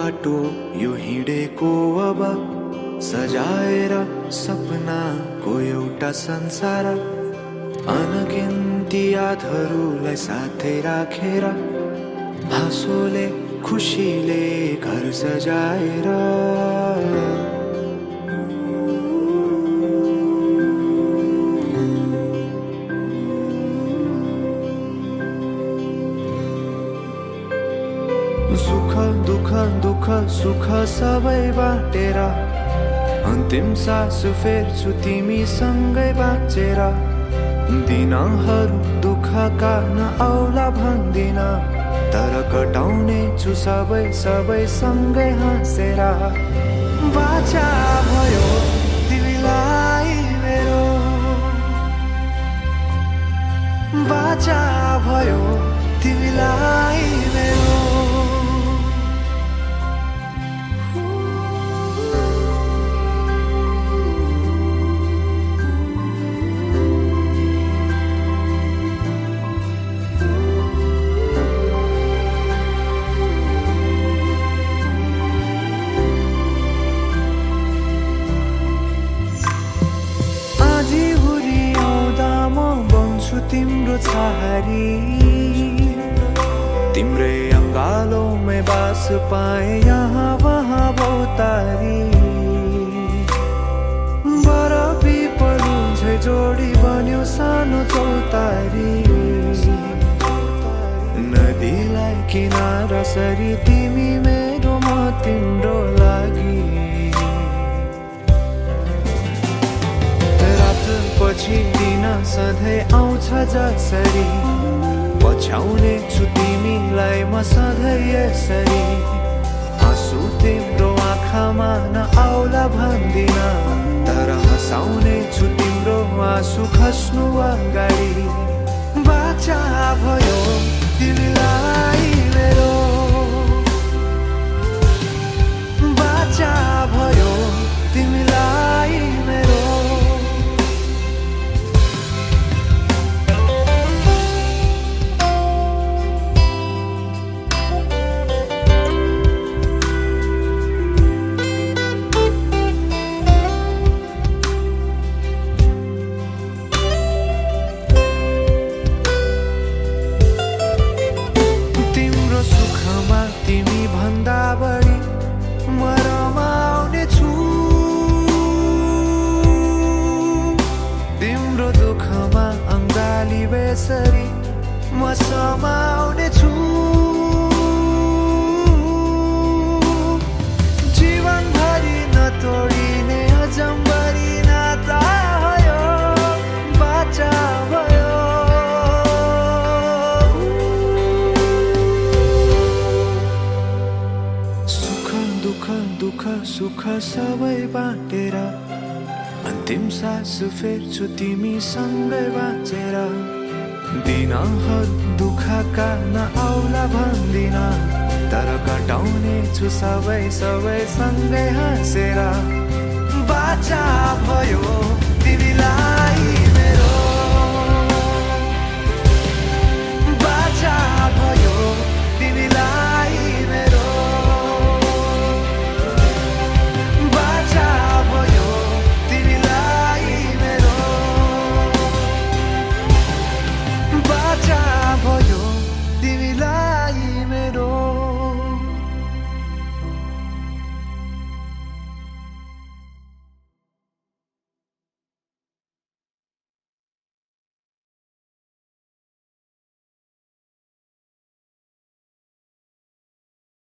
बाटो यो हिँडेको अब सजाएर सपनाको एउटा संसार अनगिन्ती यादहरूलाई साथै राखेर हाँसोले खुसीले घर सजाएर सुख दुख दुख सुख सबै बाटेर अन्तिम सास फेर्छु तिमीसँगै बाँचेर दिनहरू दुःखका नआउला भन्दिन तर कटाउने छु सबै सबै सँगै हाँसेर बाचा भयो तिमीलाई मेरो बाचा भयो तिमीलाई मेरो तिम्रो छहारी तिम्रै अङ्गालोमै बास पाए यहाँ वहाँ बहुतारी बरफी पलु झै जोडी बन्यो सानो चौतारी नदीलाई किनारा सरी तिमी मेरो म तिम्रो लागि पछि दिन सधैँ आउँछ जसरी पछ्याउने छु तिमीलाई म सधैँ यसरी आँसु तिम्रो आँखामा नआउला भन्दिन तर हँसाउने छु तिम्रो आँसु खस्नु अगाडि बाचा भयो तिमीलाई मेरो बाचा भयो तिमीलाई मेरो तिमी भन्दा बढी म रमाउने छु तिम्रो दुःखमा अङ्गाली बेसरी म समाउने छु जीवनभरि नतोडिने अजम्बरी नाता भयो बाचा भयो दुःख सुख सबै बाटेर अन्तिम सास फेर्छु तिमीसँगै बाँचेर दिनहरू दुःखका नआउला भन्दिन तर कटाउने छु सबै सबै सँगै हाँसेर बाचा भयो